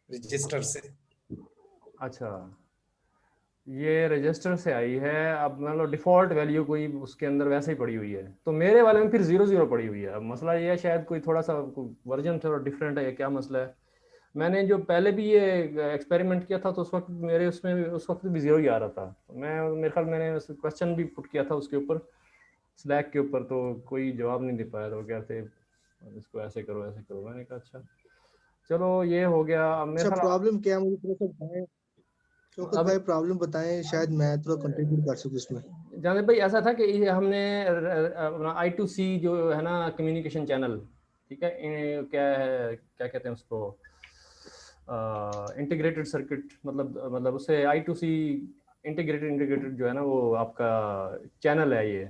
Register से। अच्छा, ये रजिस्टर से आई है। अब मतलब डिफ़ॉल्ट वैल्यू कोई उसके अंदर वैसे ही पड़ी हुई है, तो मेरे वाले में फिर 0 0 पड़ी हुई है। अब मसला ये है, शायद कोई थोड़ा सा वर्जन थोड़ा डिफरेंट है, क्या मसला है। मैंने जो पहले भी ये एक्सपेरिमेंट किया था तो उस वक्त मेरे उसमें उस वक्त भी 0 ही आ रहा था। तो मैं मेरे ख्याल मैंने क्वेश्चन भी पुट किया था उसके ऊपर, स्लैक के ऊपर, तो कोई जवाब नहीं दे पाया। तो कहते इसको ऐसे करो ऐसे करो। मैंने कहा अच्छा चलो ये हो गया। अब मेरे अच्छा, ख्याल प्रॉब्लम क्या है मुझे थोड़ा सा बताएं, शौकत अब भाई प्रॉब्लम बताएं, शायद मैं थोड़ा कंट्रीब्यूट कर सकूं इसमें। जावेद भाई ऐसा था कि ये हमने अपना I2C जो है ना कम्युनिकेशन चैनल, ठीक है, क्या है, क्या कहते हैं उसको, इंटीग्रेटेड सर्किट, मतलब उससे I2C इंटीग्रेटेड जो है ना वो आपका चैनल है ये।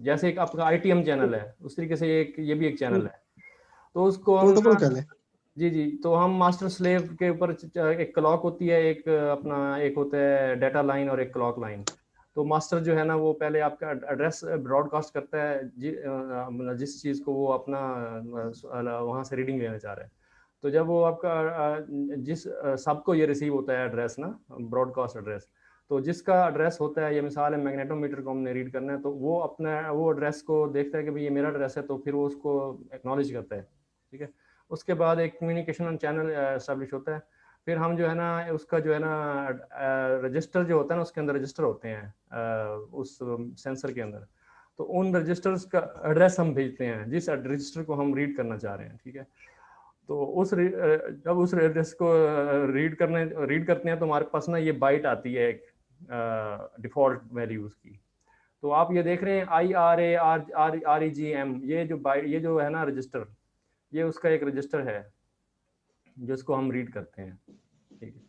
जैसे एक आपका ITM चैनल है उस तरीके से ये भी एक चैनल है। तो उसको हम प्रोटोकॉल क्या है? जी जी, तो हम मास्टर स्लेव के ऊपर एक क्लॉक होती है, एक अपना एक होता है डाटा लाइन और एक क्लॉक लाइन। तो मास्टर जो है ना वो पहले आपका एड्रेस ब्रॉडकास्ट करता है मतलब जिस चीज़ को वो अपना वहाँ से रीडिंग लेना चाह रहा है। तो जब वो आपका जिस सबको ये रिसीव होता है एड्रेस ना, ब्रॉडकास्ट एड्रेस, तो जिसका एड्रेस होता है, ये मिसाल है मैग्नेटोमीटर को हमने रीड करना है, तो वो अपना वो एड्रेस को देखता है कि भाई ये मेरा एड्रेस है, तो फिर वो उसको एक्नॉलेज करता है, ठीक है। उसके बाद एक कम्युनिकेशन चैनल एस्टेब्लिश होता है। फिर हम जो है ना उसका जो है ना रजिस्टर जो होता है ना, उसके अंदर रजिस्टर होते हैं उस सेंसर के अंदर। तो उन रजिस्टर्स का एड्रेस हम भेजते हैं जिस रजिस्टर को हम रीड करना चाह रहे हैं, ठीक है। तो जब उस एड्रेस को रीड करते हैं तो हमारे पास ना ये बाइट आती है एक डिफॉल्ट वैल्यूज की। तो आप ये देख रहे हैं IRA REGM, ये जो है ना रजिस्टर, ये उसका एक रजिस्टर है जिसको हम रीड करते हैं, ठीक है।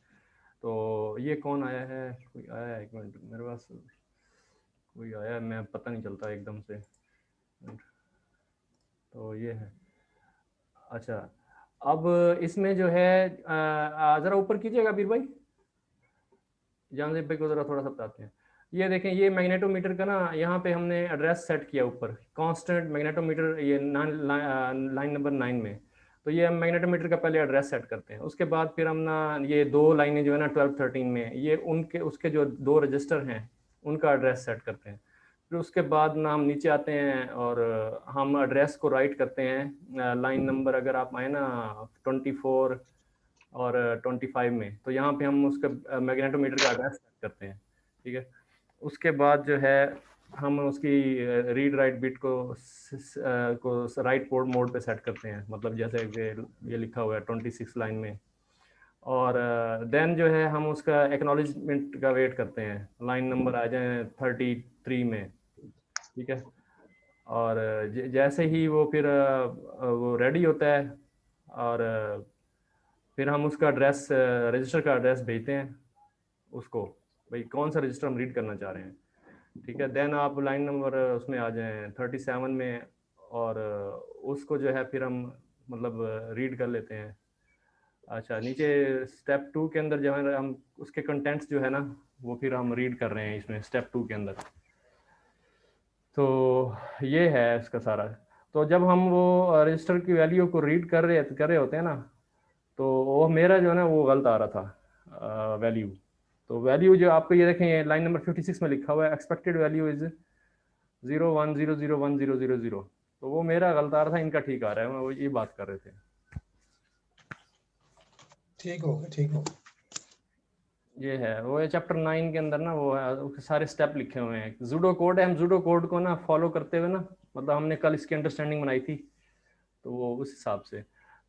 तो ये कौन आया है, कोई आया है, एक मिनट मेरे पास कोई आया है, मैं पता नहीं चलता एकदम से। तो ये है। अच्छा, अब इसमें जो है ज़रा ऊपर कीजिएगा बीर भाई, जानदेव भाई को ज़रा थोड़ा सा बताते हैं। ये देखें, ये मैग्नेटोमीटर का ना यहाँ पे हमने एड्रेस सेट किया ऊपर, कांस्टेंट मैग्नेटोमीटर, ये लाइन नंबर 9 में। तो ये हम मैग्नेटोमीटर का पहले एड्रेस सेट करते हैं, उसके बाद फिर हम ना ये दो लाइनें जो है ना 12 13 में, ये उनके उसके जो दो रजिस्टर हैं उनका एड्रेस सेट करते हैं। फिर उसके बाद ना हम नीचे आते हैं और हम एड्रेस को राइट करते हैं लाइन नंबर, अगर आप आए ना 24 और 25 में, तो यहाँ पे हम उसका मैग्नेटोमीटर का एड्रेस सेट करते हैं, ठीक है। उसके बाद जो है हम उसकी रीड राइट बिट को राइट पोर्ट मोड पे सेट करते हैं, मतलब जैसे ये लिखा हुआ है 26 लाइन में। और देन जो है हम उसका एक्नॉलेजमेंट का वेट करते हैं, लाइन नंबर आ जाए 33 में, ठीक है। और जैसे ही वो फिर वो रेडी होता है, और फिर हम उसका एड्रेस रजिस्टर का एड्रेस भेजते हैं उसको, भाई कौन सा रजिस्टर हम रीड करना चाह रहे हैं, ठीक है। देन आप लाइन नंबर उसमें आ जाएं 37 में, और उसको जो है फिर हम मतलब रीड कर लेते हैं। अच्छा, नीचे स्टेप 2 के अंदर जो है हम उसके कंटेंट्स जो है ना वो फिर हम रीड कर रहे हैं इसमें स्टेप 2 के अंदर। तो ये है इसका सारा। तो जब हम वो रजिस्टर की वैल्यू को रीड कर रहे होते हैं ना, तो वो मेरा जो है ना वो गलत आ रहा था वैल्यू। तो वैल्यू जो आपको ये देखें लाइन नंबर 56 में लिखा हुआ है, एक्सपेक्टेड वैल्यू इज 0 1 0 0 1 0 0 0, तो वो मेरा गलत आ रहा था, इनका ठीक आ रहा है, वो ये बात कर रहे थे। ठीक हो गया, ठीक हो गया। ये है वो चैप्टर 9 के अंदर ना वो है, उसके सारे स्टेप लिखे हुए हैं, जूडो कोड है। हम जूडो कोड को ना फॉलो करते हुए ना, मतलब हमने कल इसकी अंडरस्टैंडिंग बनाई थी, तो वो उस हिसाब से।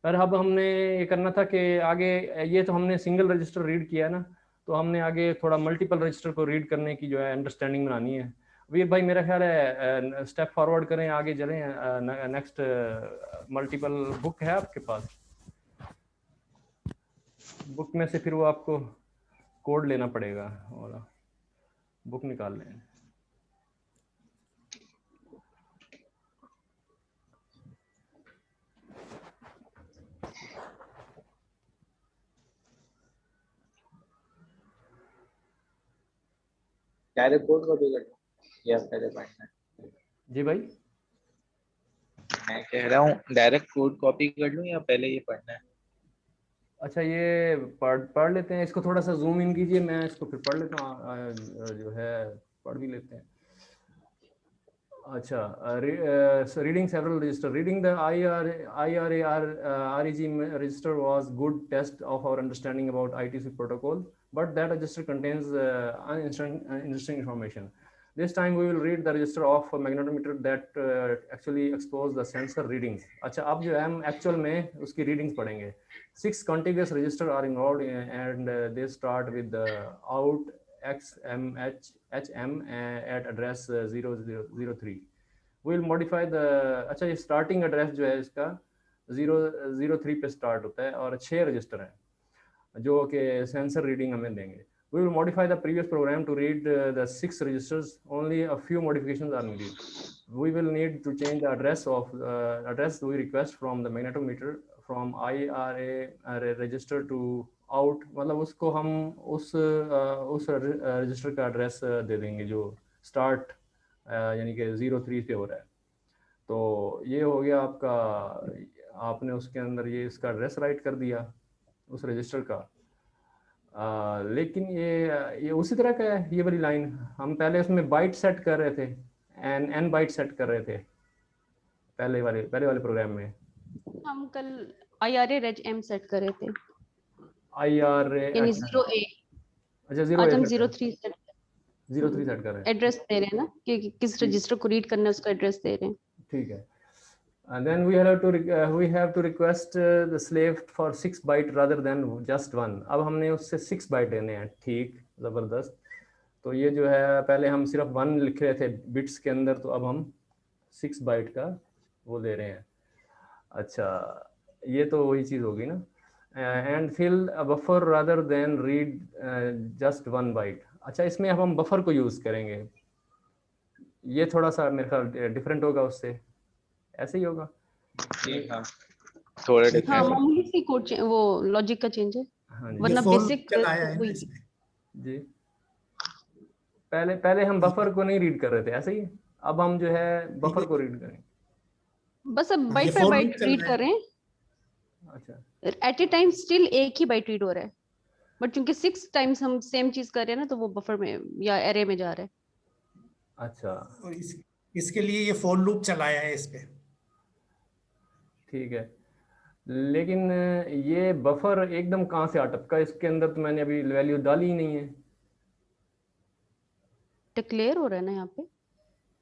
पर अब हमने ये करना था कि आगे, ये तो हमने सिंगल रजिस्टर रीड किया है ना, तो हमने आगे थोड़ा मल्टीपल रजिस्टर को रीड करने की जो है अंडरस्टैंडिंग बनानी है। वीर भाई मेरा ख्याल है स्टेप फॉरवर्ड करें, आगे चलें, नेक्स्ट मल्टीपल बुक है आपके पास, बुक में से फिर वो आपको कोड लेना पड़ेगा और बुक निकाल लें। डायरेक्ट कोड कॉपी कर या पहले पढ़ना है? जी भाई, मैं कह रहा हूँ डायरेक्ट कोड कॉपी कर लूँ या पहले ये पढ़ना है? अच्छा ये पढ़ लेते हैं, इसको थोड़ा सा जूम इन कीजिए, मैं इसको फिर पढ़ लेता हूँ, जो है पढ़ भी लेते हैं। अच्छा, reading several register, reading the REG register was good test of our understanding about ITC protocol, but that register contains interesting information. This time we will read the register of a magnetometer that actually expose the sensor readings. अच्छा, अब जो है हम actual में उसकी readings पढ़ेंगे। 6 contiguous registers are involved and they start with the out XMHM at address 0003. We will modify the, अच्छा ये starting address जो है इसका 003 पे start होता है और 6 रजिस्टर हैं जो कि सेंसर रीडिंग हमें देंगे। We will modify the previous program to read the 6 registers. Only a few modifications are needed. We will need to change the address we request from the magnetometer from IRA register to out, मतलब उसको हम उस register का address दे देंगे जो start यानी कि 03 पे हो रहा है। तो ये हो गया आपका, आपने उसके अंदर ये इसका एड्रेस राइट कर दिया उस रजिस्टर का। लेकिन ये उसी तरह का है, ये वाली लाइन हम पहले उसमें बाइट सेट कर रहे थे, एन बाइट सेट कर रहे थे पहले वाले प्रोग्राम में। हम कल IRA reg m सेट कर रहे थे, IRA यानी 0A। अच्छा आज हम 03 सेट 03 सेट कर रहे हैं, एड्रेस दे रहे हैं ना कि किस रजिस्टर को रीड करना है उसका एड्रेस दे रहे हैं। ठीक है। And then we have to request the slave for 6 byte rather than just 1. अब हमने उससे 6 बाइट लेने हैं, ठीक, ज़बरदस्त। तो ये जो है पहले हम सिर्फ 1 लिख रहे थे बिट्स के अंदर, तो अब हम 6 बाइट का वो ले रहे हैं। अच्छा, ये तो वही चीज़ होगी ना। And fill buffer rather than read just 1 byte. अच्छा, इसमें अब हम बफर को यूज़ करेंगे, ये थोड़ा सा मेरे ख्याल डिफरेंट होगा उससे, ऐसे ही होगा। जी हाँ, थोड़ा हाँ, डिफरेंट। मामूली सी कोड वो लॉजिक का चेंज है, हाँ जी, वरना ये फोन बेसिक चलाया है ना वही। इसमें। जी पहले हम बफर को नहीं रीड कर रहे थे, ऐसे ही अब हम जो है बफर को रीड करेंगे। बस अब ये byte by for byte loop चल रीड रहा है। कर रहे हैं, अच्छा एट ए टाइम स्टिल एक ही बाइट रीड हो रहा है, बट क्योंकि 6 टाइम्स हम सेम चीज कर रहे हैं ना, तो वो बफर में या एरे में जा रहा है। अच्छा और इसके लिए ये for loop चलाया है इस पे। ठीक है, लेकिन ये बफर एकदम कहाँ से अटपका, इसके अंदर तो मैंने अभी वैल्यू डाली ही नहीं है। डिक्लेयर हो रहा है ना यहाँ पे,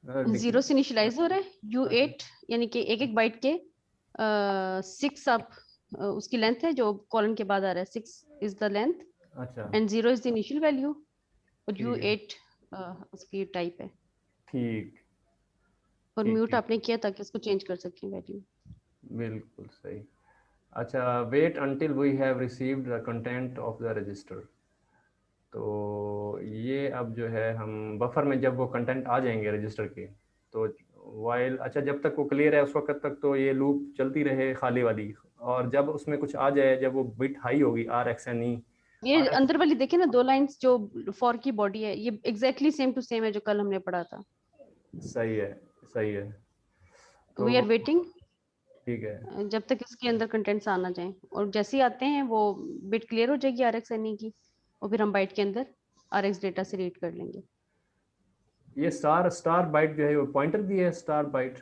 हाँ, 0 से इनिशियलाइज हो रहा है। U8 यानी कि एक बाइट के 6 आप उसकी लेंथ है जो कॉलन के बाद आ रहा है, 6 इज द लेंथ अच्छा and 0 is the initial value, और ठीक है। U8 उसकी टाइप है। ठीक, और ठीक, म्यूट ठीक। आपने किया ताकि उसको चेंज कर सकें वैल्यू। बिल्कुल सही। अच्छा, wait until we have received the content of the register. तो ये अब जो है हम बफर में जब वो कंटेंट आ जाएंगे रजिस्टर के, तो वाइल, अच्छा जब तक वो क्लियर है उस वक्त तक तो ये लूप चलती रहे खाली वाली, और जब उसमें कुछ आ जाए, जब वो बिट हाई होगी RXNE, ये अंदर वाली देखे ना, 2 लाइंस जो फॉर की बॉडी है, ये एग्जैक्टली सेम टू सेम है जो कल हमने पढ़ा था। सही है, सही है। तो वी आर वेटिंग ठीक है, जब तक इसके अंदर कंटेंट्स आना जाए, और जैसे ही आते हैं वो बिट क्लियर हो जाएगी RXNE की, और फिर हम बाइट के अंदर RX डेटा से रीड कर लेंगे। ये स्टार बाइट जो है वो पॉइंटर दिया है, star byte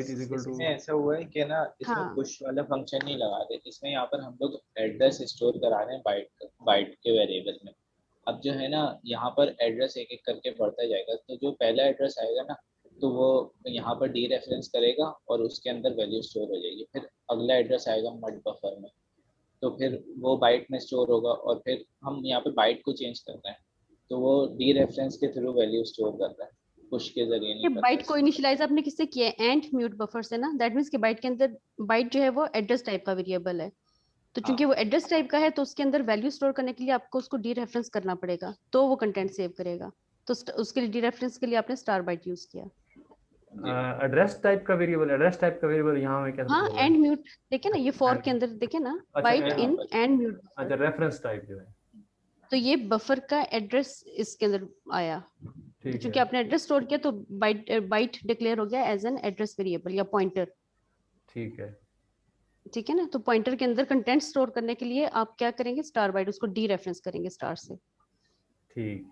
is equal to, इसमें ऐसा हुआ है कि ना, इसमें हाँ। पुश वाला फंक्शन नहीं लगा रहे, इसमें यहाँ पर हम लोग एड्रेस स्टोर करा रहे हैं बाइट के वेरिएबल में। अब जो है ना, यहाँ पर एड्रेस एक एक करके बढ़ता जाएगा, तो जो पहला एड्रेस आएगा ना, तो वो यहाँ पर डी रेफरेंस करेगा और उसके अंदर वैल्यू स्टोर हो जाएगी। फिर अगला एड्रेस आएगा मड बफर में, तो फिर वो बाइट में स्टोर होगा, और फिर हम यहाँ पे बाइट को चेंज करते हैं, तो वो डी रेफरेंस के थ्रू वैल्यू स्टोर करता है, पुश के जरिए नहीं ये करता। बाइट को इनिशियलाइज आपने किससे किया है? एंड म्यूट बफर से ना। दैट मींस कि बाइट के अंदर, बाइट जो है वो एड्रेस टाइप का वेरिएबल है, तो चूंकि वो एड्रेस टाइप का है, तो उसके अंदर वैल्यू स्टोर करने के लिए आपको उसको डी रेफरेंस करना पड़ेगा, तो वो कंटेंट सेव करेगा। तो उसके लिए डी रेफरेंस के लिए आपने स्टार बाइट यूज किया। एड्रेस टाइप का वेरिएबल यहाँ में कैसे हाँ, बोल रहे एंड हैं? म्यूट देखे ना, ये फॉर के अंदर देखे ना, अच्छा, byte and- in and mute. अच्छा, रेफरेंस टाइप जो है, तो ये बफर का एड्रेस इसके अंदर आया, ठीक क्योंकि है, आपने एड्रेस स्टोर किया, तो बाइट डिक्लेयर हो गया एज एन एड्रेस वेरिएबल या पॉइंटर। ठीक है, ठीक है ना। तो पॉइंटर के अंदर कंटेंट स्टोर करने के लिए आप क्या करेंगे, स्टार बाइट उसको डी रेफरेंस करेंगे स्टार से। ठीक।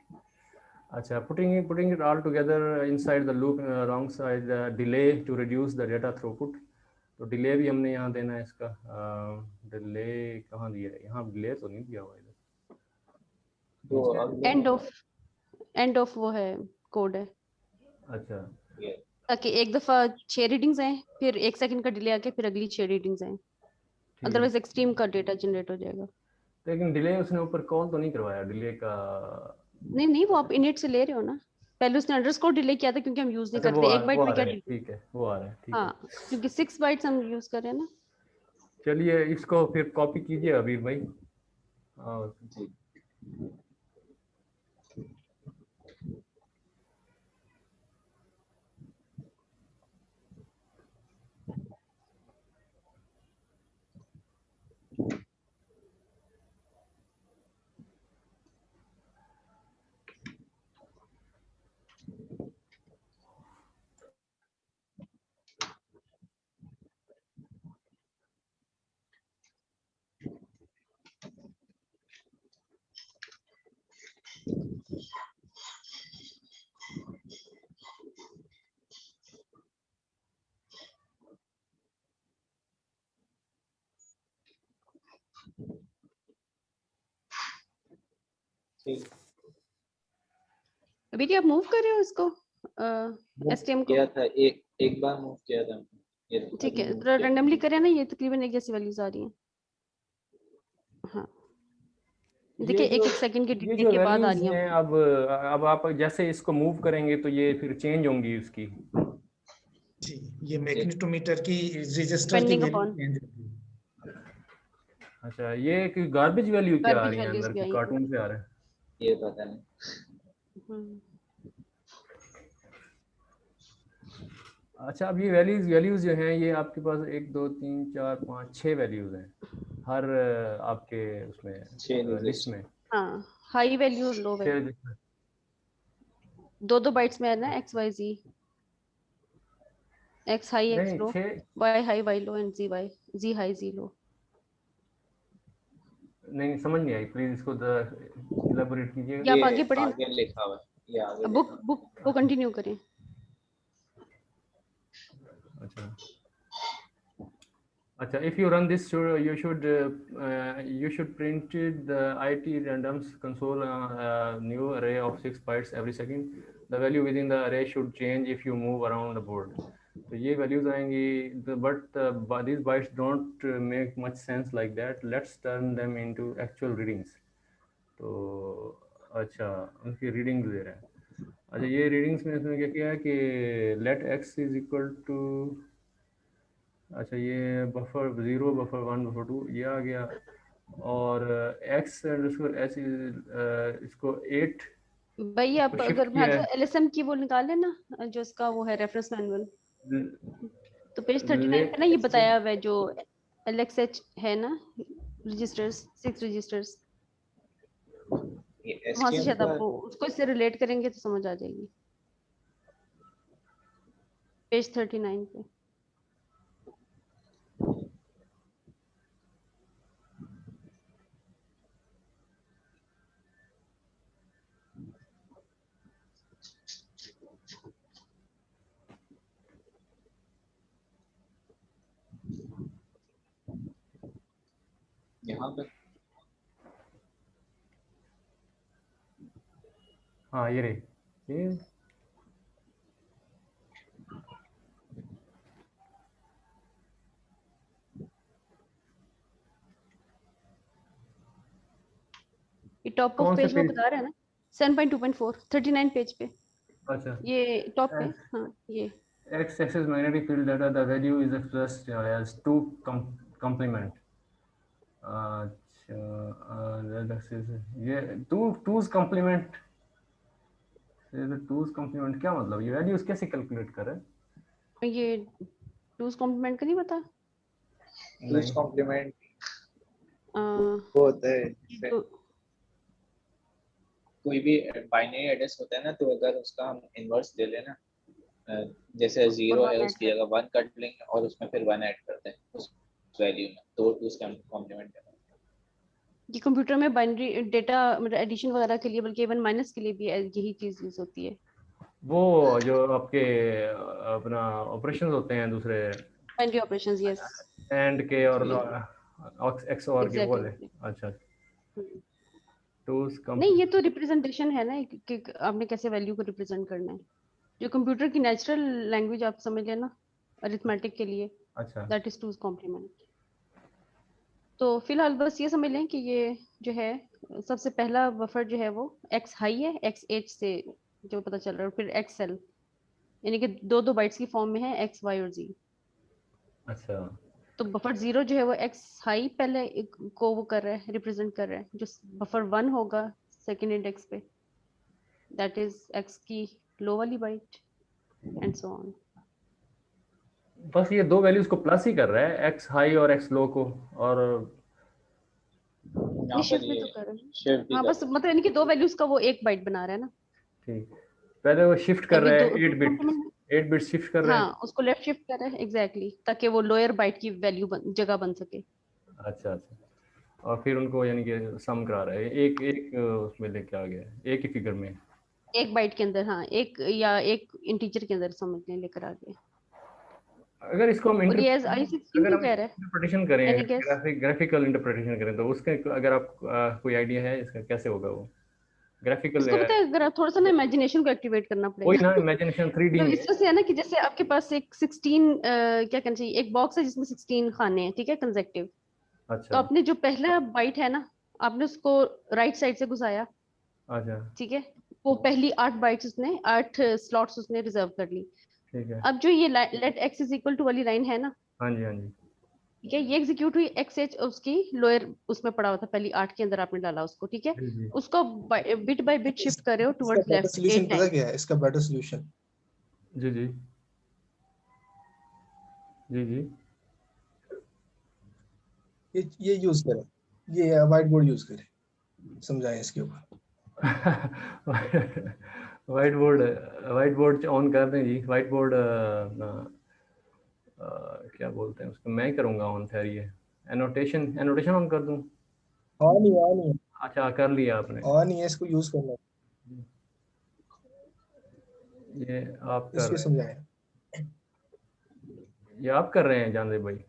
अच्छा, putting it all together inside the loop alongside the delay to reduce the data throughput। तो डिले भी हमने यहाँ देना है इसका। डिले कहाँ दिया है? यहाँ डिले तो नहीं दिया हुआ इधर। तो अब एंड ऑफ वो है कोड है, अच्छा ये ताकि एक दफा 6 रीडिंग्स आए, फिर 1 सेकंड का डिले आके फिर अगली 6 रीडिंग्स आए, ठीक। अदरवाइज एक्सट्रीम का डेटा जनरेट हो जाएगा। लेकिन डिले उसने ऊपर कॉल तो नहीं करवाया डिले का। नहीं वो आप इनिट से ले रहे हो ना, पहले उसने अंडरस्कोर डिले किया था क्योंकि हम यूज नहीं अच्छा करते, एक बाइट वो में आ क्या रहा है, डिले। ठीक है वो आ रहा है, ठीक है। हाँ, क्योंकि 6 बाइट्स हम यूज कर रहे हैं ना। चलिए इसको फिर कॉपी कीजिए अबीर भाई। और जी ठीक। अभी क्या आप मूव कर रहे हो इसको Move एसटीएम को? किया था, एक बार मूव किया था ये ठीक अभी है, move थोड़ा किया। रैंडमली करें ना, ये तकरीबन एक जैसी वैल्यूज आ रही हैं। हाँ देखिए, ये एक जो एक सेकंड के ये डिले जो के बाद आ वैल्यूज रही हैं। हैं, अब आप जैसे इसको मूव करेंगे तो ये फिर चेंज होंगी उसकी। जी, ये मैग्नीटोमीटर की रजिस्टर की डिपेंडिंग वैल्यू अपॉन चेंज होगी। अच्छा, ये कि गार्बेज वैल्यू क्या आ गार्बेज रही है वैल्यूज अंदर भी की, आई हैं। कार्टून से आ रहा है? ये पता नहीं। हम्म, अच्छा, अब ये वैल्यूज जो हैं ये आपके पास 1 2 3 4 5 6 वैल्यूज हैं हर आपके उसमें 6 लिस्ट रजिस्टर। में। हाँ, हाई वैल्यू और लो 6 वैल्यू, रजिस्टर। दो बाइट्स में है ना, x y z, x high x नहीं low, 6 y high y low and z high z low. नहीं समझ नहीं आई, प्लीज इसको इलेबोरेट कीजिएगा। ये आप ये आगे पढ़े ना, आगे लिखा हुआ है, ये आगे अब लिखा बुक को कंटिन्यू करें। अच्छा अच्छा, if you run this, you should print the it randoms console new array of 6 bytes every second. The value within the array should change if you move around the board. तो ये values आएंगी, but these bytes don't make much sense like that. Let's turn them into actual readings. तो अच्छा, उनकी readings दे रहे हैं। अच्छा, ये रीडिंग्स में इसमें क्या किया है कि let x is equal to, अच्छा ये बफर 0 बफर 1 बफर 2 ये आ गया, और x अंडरस्कोर एच इसको 8 भाई आप इसको शिफ्ट अगर किया है। एलएसएम की वो निकाले ना, जो इसका वो है रेफरेंस मैनुअल, तो पेज 39 पे ना ये बताया हुआ है जो एलएक्सएच है ना, रजिस्टर्स 6 रजिस्टर्स, ये वहां से STM शायद का आपको उसको इससे रिलेट करेंगे तो समझ आ जाएगी। पेज 39 पे यहाँ पर हाँ ये रही ये। ये टॉप ऑफ कौन सा पेज वो पेज? बता रहा है ना, 7.2.4 39 पेज पे, अच्छा, ये टॉप पे। हाँ ये x axis magnetic field data, the value is expressed as 2 complement। अच्छा, z axis ये 2's complement, ये 2's complement क्या मतलब, ये वैल्यूज कैसे कैलकुलेट कर रहे हैं? ये टूज कॉम्प्लीमेंट का नहीं पता। टूज कॉम्प्लीमेंट अ, वो होता है, तो कोई भी बाइनरी एड्रेस होता है ना, तो अगर उसका हम इनवर्स ले लेना, जैसे 0 one है add उसकी कर, जगह 1 कट लेंगे और उसमें फिर 1 ऐड करते हैं, उसको वैल्यू में, दो टूज कॉम्प्लीमेंट करना। ये कंप्यूटर में बाइनरी डेटा मतलब एडिशन वगैरह के लिए, बल्कि इवन माइनस के लिए भी यही चीज यूज होती है। वो जो आपके अपना ऑपरेशंस होते हैं दूसरे बाइनरी ऑपरेशंस, यस एंड के और एक्स और के वो वाले। एग्जैक्टली। अच्छा, टूल्स नहीं, ये तो रिप्रेजेंटेशन है ना कि आपने कैसे वैल्यू को रिप्रेजेंट करना है। जो कंप्यूटर की नेचुरल लैंग्वेज आप समझ लेना अरिथमेटिक के लिए, अच्छा दैट इज टूज कॉम्प्लीमेंट। तो फिलहाल बस ये समझ लें कि ये जो है सबसे पहला बफर जो है वो एक्स हाई है, एक्स एच से जो पता चल रहा है, और फिर एक्स सेल, यानी कि दो दो बाइट्स की फॉर्म में है, एक्स वाई और जी। अच्छा तो बफर 0 जो है वो एक्स हाई पहले को वो कर रहा है, रिप्रेजेंट कर रहा है। जो बफर 1 होगा सेकंड इंडेक्स पे, दैट इज एक्स की लो वाली बाइट एंड सो ऑन। बस ये दो वैल्यूज को प्लस ही कर रहा है, एक्स हाई और एक्स लो को, और यहाँ पर शिफ्ट भी ये तो कर रहा है। शिफ्ट भी हाँ, कर बस रहे हैं। मतलब यानी कि दो वैल्यूज का वो एक बाइट बना रहा है ना। ठीक, पहले वो शिफ्ट कर अब ये रहा दो है 8 बिट, 8 बिट शिफ्ट कर रहा है। हाँ, उसको लेफ्ट शिफ्ट कर रहा है एग्जैक्टली, ताकि वो लोअर बाइट की वैल्यू जगह बन सके। अच्छा अच्छा, और फिर उनको यानी कि सम करा रहा है, एक एक उसमें लेके आ गया है, एक ही फिगर में। एक बाइट के अंदर, हाँ, एक या एक इंटीजर के अंदर समझ लें, लेकर आ गए। अगर इसको हम और ये एज i16 अगर क्यों हम कह रहा है? इंटरप्रिटेशन करें, एनी गेस? ग्राफिकल इंटरप्रिटेशन करें, तो उसके अगर आप कोई आइडिया है इसका कैसे होगा वो ग्राफिकल? इसको पता है, अगर आप थोड़ा सा ना इमेजिनेशन को एक्टिवेट करना कोई पड़ेगा। ना, इमेजिनेशन 3D तो में। इस तरह से है ना कि जैसे आपके पास एक 16 क्या कहना चाहिए, एक बॉक्स है जिसमें 16 खाने हैं, ठीक है, कंसेक्टिव। तो अच्छा आपने जो पहला बाइट है ना, आपने उसको राइट साइड से घुसाया, अच्छा ठीक है। वो पहली 8 बाइट्स उसने 8 स्लॉट्स उसने रिजर्व कर ली। ठीक है। अब जो ये let x is equal to वाली लाइन है ना, हाँ जी हाँ जी। ठीक है, ये एग्जीक्यूट हुई, एक्स एच उसकी लोअर उसमें पड़ा हुआ था, पहली 8 के अंदर आपने डाला उसको, ठीक है। जी जी उसको बिट बाय बिट शिफ्ट कर रहे हो इसका टुवर्ड्स बेटर लेफ्ट सोल्यूशन 8 पता टाइम। क्या है? इसका बेटर सोल्यूशन जी जी जी जी। ये यूज करें, ये व्हाइट बोर्ड यूज करें, समझाएं इसके ऊपर। वाइट बोर्ड ऑन कर दें जी। वाइट बोर्ड क्या बोलते हैं उसको, मैं करूँगा ऑन, ठहरिए। एनोटेशन ऑन कर दूँ? ऑन ही अच्छा कर लिया आपने, है, इसको यूज करना है। ये आप कर इसको रहे समझाएं। हैं, ये आप कर रहे हैं जानदेव भाई?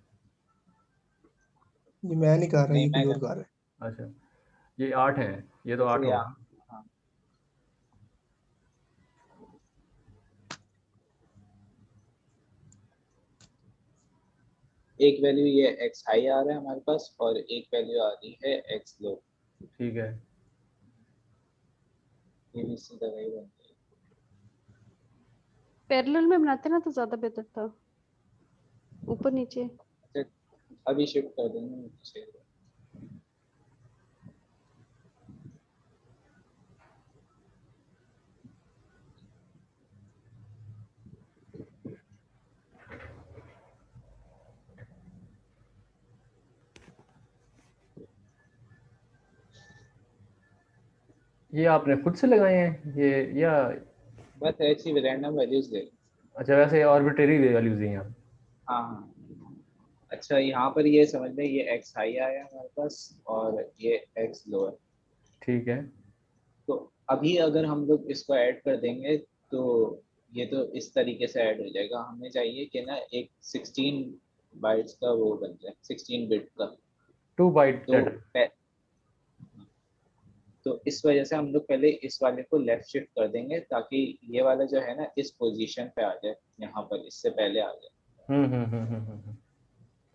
ये मैं नहीं कर रहा, नहीं ये मैं कोई और कर रहा है। अच्छा, ये 8 हैं, ये तो 8 जैसे होगा। हाँ, एक वैल्यू ये एक्स हाई आ रहा है हमारे पास, और एक वैल्यू आ रही है एक्स लो। ठीक है। ये भी सीधा वही बनती है। पैरेलल में बनाते ना तो ज्यादा बेहतर था, ऊपर नीचे। अच्छा, अभी शिफ्ट कर देंगे नीचे। ये आपने खुद से लगाए हैं ये, या बस ऐसी रैंडम वैल्यूज दे। अच्छा वैसे आर्बिट्रेरी वैल्यूज हैं यहाँ? हाँ हाँ। अच्छा, यहाँ पर ये समझ लें, ये एक्स हाई आया हमारे पास और ये एक्स लो है। ठीक है। तो अभी अगर हम लोग इसको ऐड कर देंगे तो ये तो इस तरीके से ऐड हो जाएगा। हमें चाहिए कि ना एक 16 बाइट्स का वो बन जाए, 16 बिट का। 2 बाइट तो डाटा। तो इस वजह से हम लोग पहले इस वाले को लेफ्ट शिफ्ट कर देंगे, ताकि ये वाला जो है ना इस पोजीशन पे आ जाए, यहाँ पर इससे पहले आ जाए।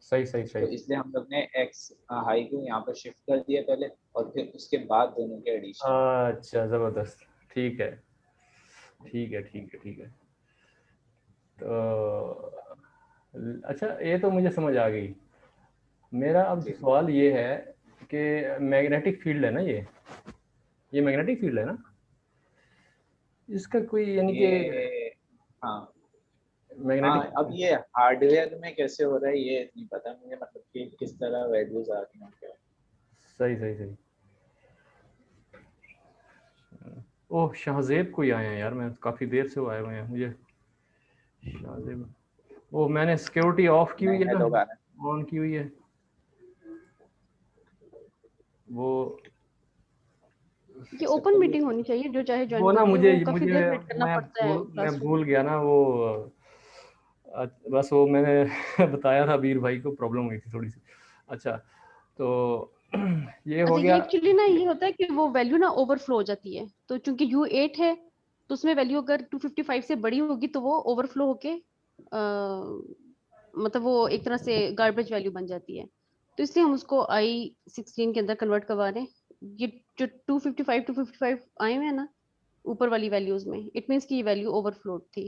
सही सही तो सही। इसलिए हम लोग ने एक्स हाई को यहाँ पर शिफ्ट कर दिया पहले, और फिर उसके बाद दोनों के एडिशन। अच्छा ज़बरदस्त, ठीक है ठीक है ठीक है ठीक है। तो अच्छा, ये तो मुझे समझ आ गई। मेरा अब जी। सवाल ये है कि मैग्नेटिक फील्ड है ना, ये मैग्नेटिक फील्ड है ना, इसका कोई यानी कि ये हाँ हाँ, मैग्नेटिक। अब ये हार्डवेयर में कैसे हो रहा है ये नहीं पता मुझे, मतलब कि किस तरह वैल्यूज आ रही हैं। सही सही सही। ओह शाहजेब कोई आए हैं यार, मैं काफ़ी देर से वो आए हुए हैं मुझे। शाहजेब, ओह मैंने सिक्योरिटी ऑफ की हुई नए है नए ना, लोग आ रहे हैं। ऑन की हुई है। वो ये ओपन मीटिंग होनी चाहिए, जो चाहे ज्वाइन वो ना कर ले, मुझे वो काफी देर वेट करना पड़ता है मैं क्लासरूम भूल गया ना वो। बस वो मैंने बताया था वीर भाई को, प्रॉब्लम हुई थी थोड़ी सी। अच्छा तो ये हो अच्छा, गया। ये एक्चुअली ना ये होता है कि वो वैल्यू ना ओवरफ्लो हो जाती है, तो चूंकि U8 है तो उसमें वैल्यू अगर 255 से बड़ी होगी तो वो ओवरफ्लो होके मतलब वो एक तरह से गार्बेज वैल्यू बन जाती है, तो इसलिए हम उसको I16 के अंदर कन्वर्ट करवा रहे हैं। ये जो 255 आए हुए हैं ना ऊपर वाली वैल्यूज में, इट मीन्स की ये वैल्यू ओवरफ्लो थी,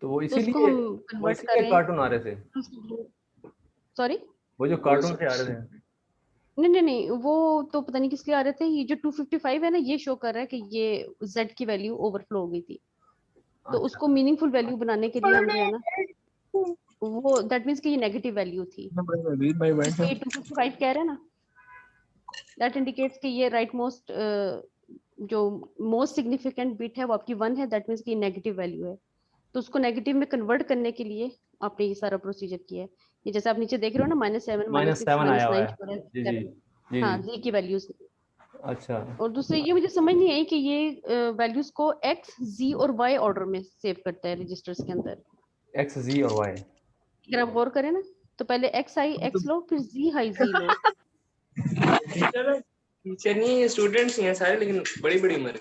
तो वो तो उसको हम कन्वर्ट कर रहे कार्टून आ रहे थे, हैं। सॉरी, वो जो कार्टून से आ रहे थे। नहीं, वो तो पता नहीं किस लिए आ रहे थे। ये जो 255 है ना, ये शो कर रहा है कि ये Z की वैल्यू ओवरफ्लो हो गई थी, तो अच्छा उसको मीनिंगफुल वैल्यू बनाने के लिए हम जो है ना, वो दैट मीन्स कि ये नेगेटिव वैल्यू थी, इसलिए ये 255 कह रहे हैं ना, दैट इंडिकेट्स कि ये राइट मोस्ट जो मोस्ट सिग्निफिकेंट बिट है वो आपकी 1 है, दैट मीन्स कि नेगेटिव वैल्यू है, तो उसको नेगेटिव में कन्वर्ट करने के लिए आपने ये सारा प्रोसीजर किया है। ये जैसे आप नीचे देख रहे हो ना, -7 -6 -7 आया हुआ है। -9 जी जी 7, जी हाँ जी। Z की वैल्यूज। अच्छा और दूसरी ये मुझे समझ नहीं आई कि ये वैल्यूज को X, Z और Y ऑर्डर में सेव करता है रजिस्टर्स के अंदर। एक्स जी और वाई। अगर आप गौर करें ना, तो पहले X हाई X लो, फिर Z हाई Z लो। टीचर नहीं है, स्टूडेंट्स ही हैं सारे, लेकिन बड़ी बड़ी उम्र है।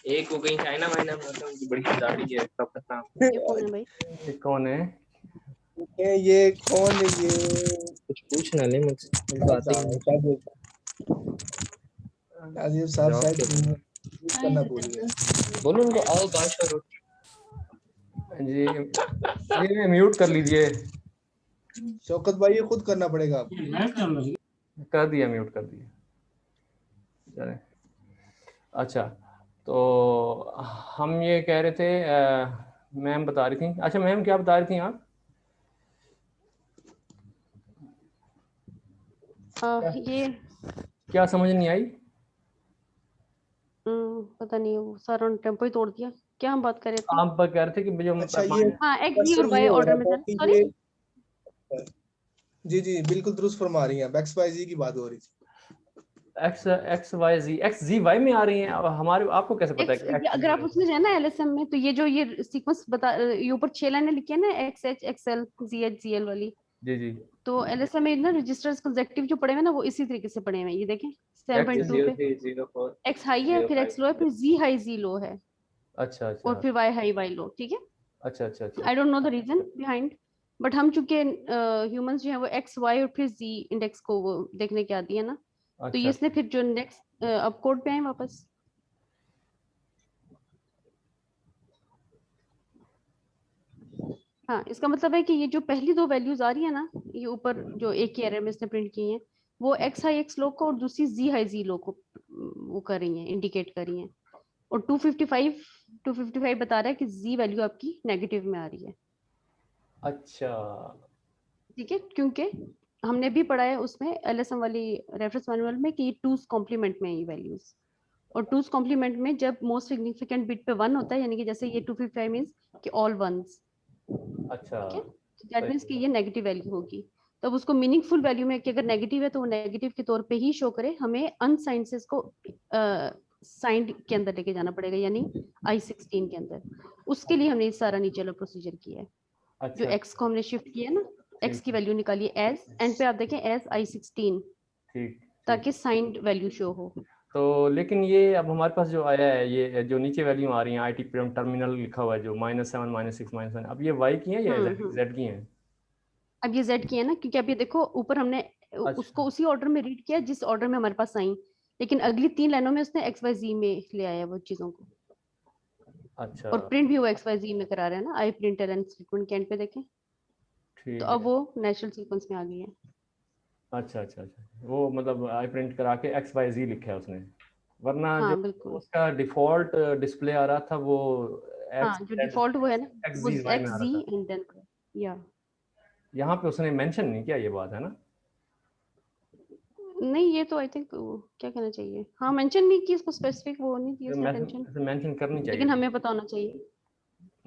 एक को कहीं चाइना वाइना में होता है, उनकी बड़ी दाढ़ी है, प्रोफेसर नाम। ये कौन है भाई? ये कौन है? ये कौन है ये? कुछ पूछना नहीं मुझसे, मुझे बात ही नहीं। राजीव साहब जवाब शायद तो- यूज करना भूल गए। बोलो उनको आओ बादशाह रोटी। जी ये म्यूट कर लीजिए। शौकत भाई ये खुद करना पड़ेगा आपको। कर दिया, म्यूट कर दिया। चले अच्छा, तो हम ये कह रहे थे, मैम बता रही थी। अच्छा मैम क्या बता रही थी आप? ये क्या समझ नहीं आई? पता नहीं, वो सारा टेम्पो ही तोड़ दिया। क्या हम बात कर रहे थे? आप कह रहे थे कि जो अच्छा ये हाँ, X Z और क्वेश्चन Y ये हो ऑर्डर रहा में था था। कि सॉरी, ये जी जी बिल्कुल दुरुस्त फरमा रही हैं, एक्स वाई जी की बात हो रही थी। एक्स वाई जी, एक्स जी वाई में आ रही हैं। अब हमारे आपको कैसे पता है X, कि एक्स अगर आप उसमें जाए ना LSM में, तो ये जो ये सीक्वेंस बता, ये ऊपर 6 लाइनें लिखी है ना, XH XL ZH ZL वाली, जी जी। तो LSM में ना रजिस्टर्स कंसेक्टिव जो पड़े हुए हैं ना, वो इसी तरीके से पड़े हुए हैं। ये देखें 7.2 पे 0304 X हाई है, फिर X लो है, फिर Z हाई Z लो है, अच्छा अच्छा और फिर Y हाई Y लो। ठीक है, अच्छा अच्छा अच्छा I don't know the reason behind, but हम चूंकि ह्यूमंस जो है वो X Y और फिर Z इंडेक्स को वो देखने के आदी है ना, तो ये अच्छा। इसने फिर जो नेक्स्ट अब कोड पे आए वापस। हाँ, इसका मतलब है कि ये जो पहली दो वैल्यूज आ रही है ना, ये ऊपर जो एक ही एरे में इसने प्रिंट की हैं, वो X हाई X लो को और दूसरी Z हाई Z लो को वो कर रही हैं, इंडिकेट कर रही हैं। और 255 बता रहा है कि Z वैल्यू आपकी नेगेटिव में आ रही है। अच्छा ठीक है, क्योंकि हमने भी पढ़ा है उसमें LSM वाली रेफरेंस मैनुअल में कि ये टूस कॉम्प्लीमेंट में है ये वैल्यूज, और टूस कॉम्प्लीमेंट में जब मोस्ट सिग्निफिकेंट बिट पे 1 होता है, यानी कि जैसे ये 255 मींस कि ऑल वंस, अच्छा ठीक है, दैट मींस कि ये नेगेटिव वैल्यू होगी। तब उसको मीनिंगफुल वैल्यू में कि अगर नेगेटिव है तो वो नेगेटिव के तौर पे ही शो करे, हमें अनसाइंड से इसको साइंड के अंदर लेके जाना पड़ेगा, यानी I16 के अंदर। उसके लिए हमने इस सारा नीचे वाला प्रोसीजर किया है। जो अच्छा X को हमने शिफ्ट किया ना, X ठीक की वैल्यू निकालिए एज, एंड पे आप देखें एज I16, ठीक ठीक। ताकि साइंड वैल्यू शो हो। तो लेकिन ये अब हमारे पास जो आया है, ये जो नीचे वैल्यू आ रही है IT टर्मिनल लिखा हुआ है जो -7 -6 -7, अब ये Y की है या Z की है? अब ये Z की है ना, क्योंकि अब ये देखो ऊपर हमने अच्छा उसको उसी ऑर्डर में रीड किया जिस ऑर्डर में हमारे पास आई, लेकिन अगली 3 लाइनों में उसने XYZ में ले आया वो चीजों को, अच्छा और प्रिंट भी वो XYZ में करा रहा है ना, आई प्रिंट एल स्टेटमेंट के एंड पे देखें, तो ठीक अब है। वो नेचुरल सीक्वेंस में आ गई है। अच्छा अच्छा अच्छा, वो मतलब आई प्रिंट करा के XYZ लिखा है उसने, वरना जो हाँ बिल्कुल, उसका डिफॉल्ट डिस्प्ले आ रहा था वो हाँ एक्स जो डिफॉल्ट वो है ना, वो XZY में आ XZ रहा था। एंड देन, या यहाँ पे उसने मेंशन नहीं किया, ये बात है ना? नहीं, ये तो आई थिंक क्या कहना चाहिए, हाँ मेंशन नहीं की, इसको स्पेसिफिक वो नहीं दी उसने टेंशन, मेंशन करनी चाहिए लेकिन थी। हमें पता होना चाहिए।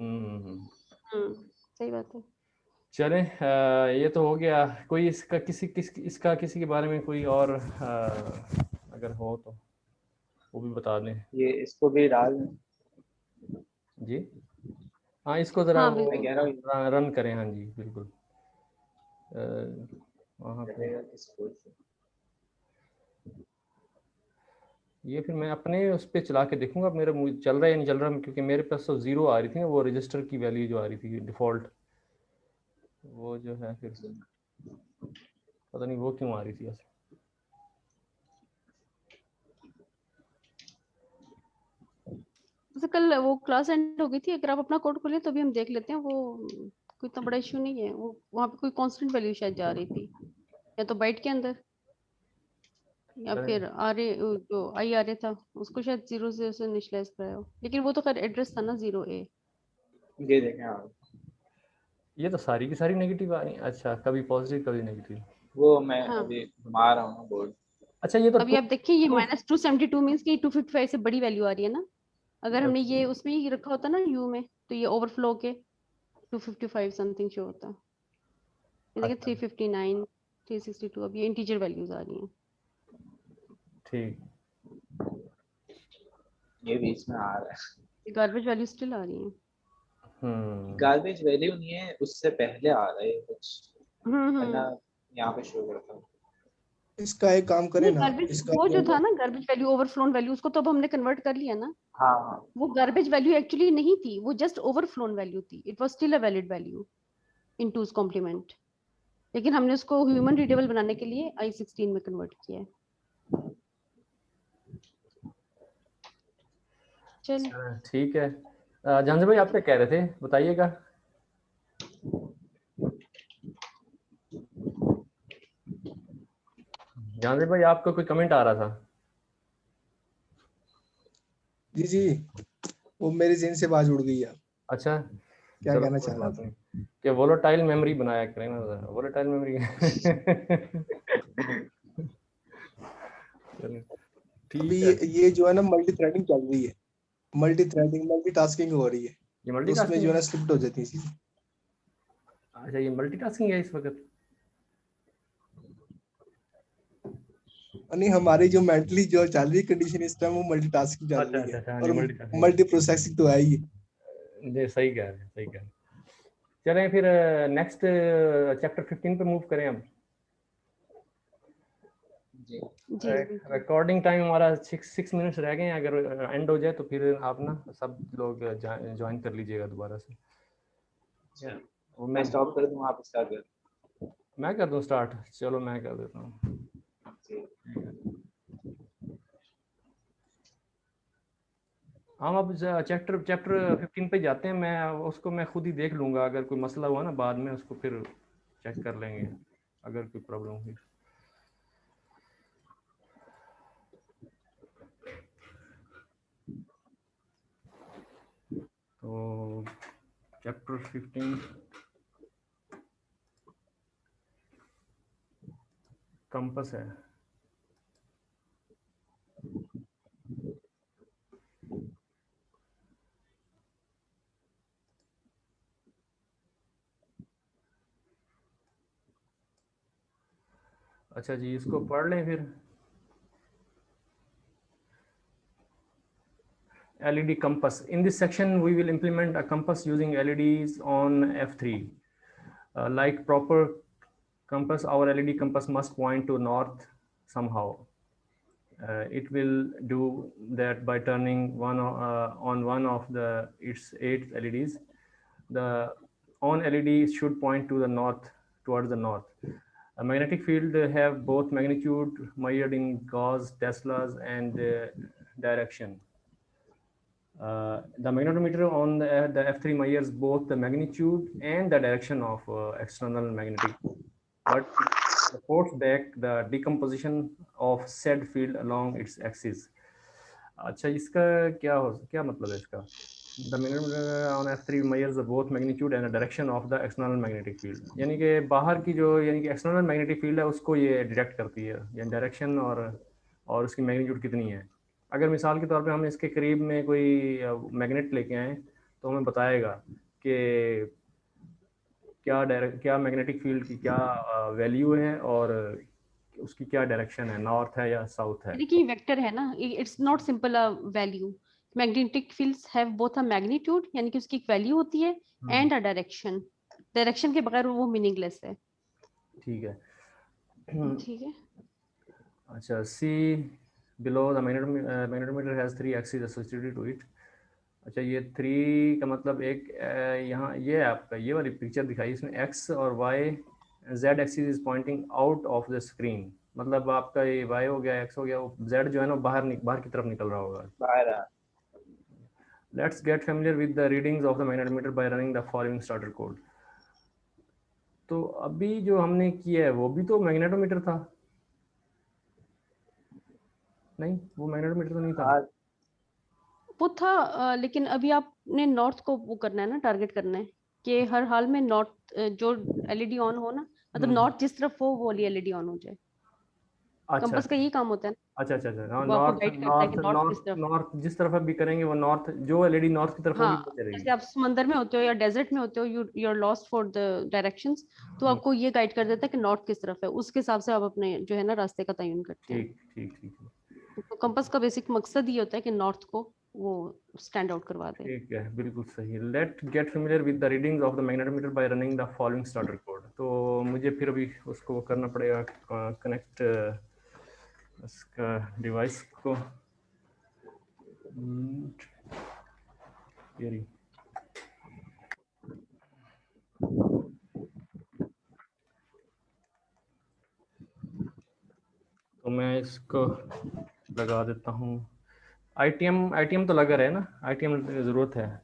हम्म। सही बात है। चलें, ये तो हो गया। कोई इसका किसी के बारे में कोई और अगर हो तो वो भी बता दें ये इसको भी डाल जी। हाँ, इसको ज़रा हाँ वो मैं कह रहा हूँ रन करें। हाँ जी बिल्कुल। वहाँ पे चलेगा इसको ये फिर मैं अपने उस पर चला के देखूंगा मेरा मुझे चल रहा है या नहीं चल रहा, क्योंकि मेरे पास तो 0 आ रही थी ना, वो रजिस्टर की वैल्यू जो आ रही थी डिफ़ॉल्ट, वो जो है फिर पता नहीं वो क्यों आ रही थी ऐसे। जैसे कल वो क्लास एंड हो गई थी, अगर आप अपना कोड खोलें तो भी हम देख लेते हैं, वो कोई इतना बड़ा इशू नहीं है। वो वहाँ पे कोई कांस्टेंट वैल्यू शायद जा रही थी, या तो बाइट के अंदर, या चलें। फिर आर ए जो आई आर ए था उसको शायद 0 से इनिशियलाइज कराया हो, लेकिन वो तो खैर एड्रेस था ना 0A। ये देखें आप, ये तो सारी की सारी नेगेटिव आ रही हैं। अच्छा, कभी पॉजिटिव कभी नेगेटिव। वो मैं हाँ, अभी घुमा रहा हूँ बोर्ड। अच्छा, ये तो अभी आप देखिए ये टू -272 मीन्स कि 255 से बड़ी वैल्यू आ रही है ना। अगर हमने ये उसमें ही रखा होता ना यू में, तो ये ओवरफ्लो के 255 समथिंग शो होता। ये देखिए अच्छा 359 362, अब ये इंटीजर वैल्यूज आ रही हैं। ठीक। ये बीच में आ रहा है, ये गार्बेज वैल्यू स्टिल आ रही हैं। गार्बेज वैल्यू नहीं है, उससे पहले आ रहा है कुछ, वरना हम्म। यहाँ पे शो करता हूँ। इसका एक काम करें नहीं, ना, गार्बेज इसका वो जो जो था ना, गार्बेज वैल्यू ओवरफ्लोन वैल्यू, उसको तो अब हमने कन्वर्ट कर लिया ना। हाँ हाँ वो गार्बेज वैल्यू एक्चुअली नहीं थी, वो जस्ट ओवरफ्लोन वैल्यू थी। It was still a valid value in two's complement, लेकिन हमने उसको ह्यूमन रीडेबल बनाने के लिए I16 में कन्वर्ट किया है। चल, ठीक है। जानते भाई आप क्या कह रहे थे, बताइएगा। जानते भाई आपका कोई कमेंट आ रहा था। जी जी, वो मेरी जेन से बाज उड़ गई है। अच्छा, क्या चलो कहना कोई चाह रहा बात था? नहीं कि वोलेटाइल मेमोरी बनाया करें ना, वोलेटाइल मेमोरी। चलो अभी ठीक है। ये जो है ना, मल्टी थ्रेडिंग चल रही है, मल्टी थ्रेडिंग मल्टीटास्किंग हो रही है, ये तो उसमें मल्टीटास्किंग जो है है। ना स्लिप्ट हो जाती है चीजें। अच्छा, ये मल्टीटास्किंग है इस वक्त। नहीं, हमारी जो मेंटली जो चल रही कंडीशन इस टाइम, वो मल्टीटास्किंग चल अच्छा रही अच्छा है, अच्छा, हाँ जी और मल्टीटास्किंग। मल्टी प्रोसेसिंग तो है ही। जी सही कह रहे हैं, सही कह रहे हैं। चलें फिर नेक्स्ट चैप्टर 15 पे मूव करें अब। जी। जी बिल्कुल। रिकॉर्डिंग टाइम हमारा 6 मिनट्स रह गए हैं, अगर एंड हो जाए तो फिर आप ना सब लोग ज्वाइन कर लीजिएगा दोबारा से। वो मैं स्टॉप कर दूँ, आप स्टार्ट कर मैं कर दूं स्टार्ट, चलो मैं कर देता हूँ। दीजिए। हम अब चैप्टर 15 पे जाते हैं। मैं उसको मैं खुद ही देख लूँगा, अगर कोई मसला हुआ ना बाद में उसको फिर चेक कर लेंगे अगर कोई प्रॉब्लम हुई। तो चैप्टर 15 कंपस है। अच्छा जी, इसको पढ़ लें फिर। LED compass. In this section, we will implement a compass using LEDs on F3. Like proper compass, our LED compass must point to north somehow. It will do that by turning on one of its 8 LEDs. The on LED should point to the north, towards the north. A magnetic field have both magnitude measured in Gauss, Teslas, and direction. The magnetometer on the F3 measures both the magnitude and the direction of external magnetic, but it reports back the decomposition of said field along its axis. अच्छा, इसका क्या मतलब है इसका? The magnetometer on F3 measures both magnitude and the direction of the external magnetic field. यानी कि बाहर की जो यानी कि external magnetic field है उसको ये डिटेक्ट करती है, यानी डायरेक्शन और उसकी मैग्नीट्यूड कितनी है। अगर मिसाल के तौर पे हम इसके करीब में कोई मैग्नेट लेके आएँ तो हमें बताएगा कि क्या मैग्नेटिक फील्ड की क्या वैल्यू है और उसकी क्या डायरेक्शन है, नॉर्थ है या साउथ है। देखिए वेक्टर है ना, it's not simple a value. Magnetic fields have both a magnitude यानी कि उसकी एक वैल्यू होती है एंड अ डायरेक्शन। डायरेक्शन के बगैर वो मीनिंगलेस है। ठीक है। ठीक है। अच्छा, see below the magnetometer has 3 axis associated to it. अच्छा, ये 3 का मतलब एक यहाँ ये है आपका, ये वाली पिक्चर दिखाई इसमें एक्स और y, z axis is pointing out of the screen. मतलब आपका ये वाई हो गया, एक्स हो गया, जेड जो है ना बाहर की तरफ निकल रहा होगा। बाहर let's get familiar with the readings of the magnetometer bye running the following starter code. तो अभी जो हमने किया है वो भी तो मैग्नेटोमीटर था, नहीं वो मैग्नेटोमीटर तो नहीं था। वो था लेकिन अभी आपने नॉर्थ को वो करना है ना, टारगेट करना है कि हर हाल में नॉर्थ जो एलईडी ऑन हो ना, मतलब नॉर्थ जिस तरफ हो वो वाली एलईडी ऑन हो जाए। अच्छा कंपास का यही काम होता है ना, अच्छा अच्छा अच्छा, हाँ, वो आपको नॉर्थ गाइड करता है कि नॉर्थ नॉर्थ किस नॉर्थ तरफ। नॉर्थ जिस तरफ अभी करेंगे वो नॉर्थ, जो एलईडी नॉर्थ की तरफ होगी वो हाँ, चलेगी। जैसे आप समंदर में होते हो या डेजर्ट में होते हो, you are lost for the directions, तो आपको ये गाइड कर देता है कि नॉर्थ किस तरफ है, उसके हिसाब से आप अपने जो है ना रास्ते का तयन करते हैं। ठीक ठीक ठीक तो कंपास का बेसिक मकसद ये होता है कि नॉर्थ को वो स्टैंड आउट करवा दे। ठीक है, बिल्कुल सही। Let get familiar with the readings of the magnetometer bye running the following starter code. तो मुझे फिर अभी उसको करना पड़ेगा कनेक्ट उसका डिवाइस को। ये रही। तो मैं इसको लगा देता हूँ। आईटीएम तो लगा रहे ना, आईटीएम जरूरत है।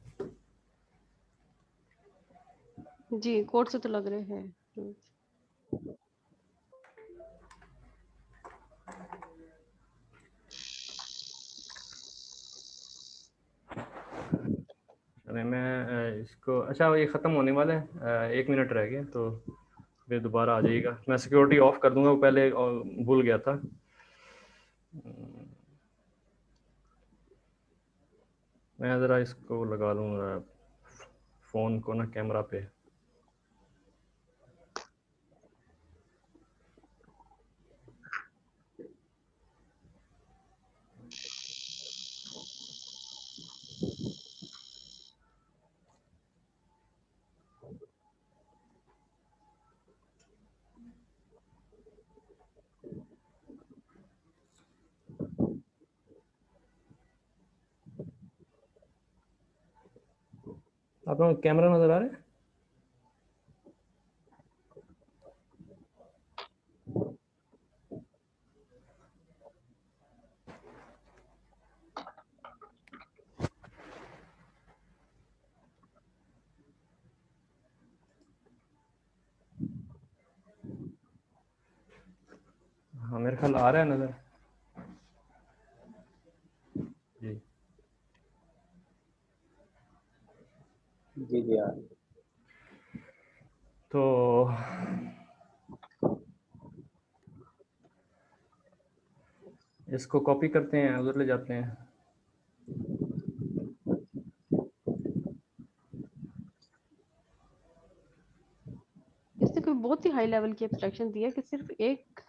जी, कोड से तो लग रहे हैं। अरे मैं इसको, अच्छा ये ख़त्म होने वाला है, 1 मिनट रह गया तो फिर दोबारा आ जाइएगा। मैं सिक्योरिटी ऑफ कर दूंगा, वो पहले भूल गया था। मैं ज़रा इसको लगा लूँगा फ़ोन को ना कैमरा पे। आप लोगों को कैमरा नज़र आ रहा है? हाँ, मेरे ख्याल आ रहा है नज़र। जी जी जी हाँ। तो इसको कॉपी करते हैं, उधर ले जाते हैं। इसने कोई बहुत ही हाई लेवल की एब्स्ट्रैक्शन दी है कि सिर्फ एक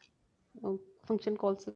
फंक्शन कॉल से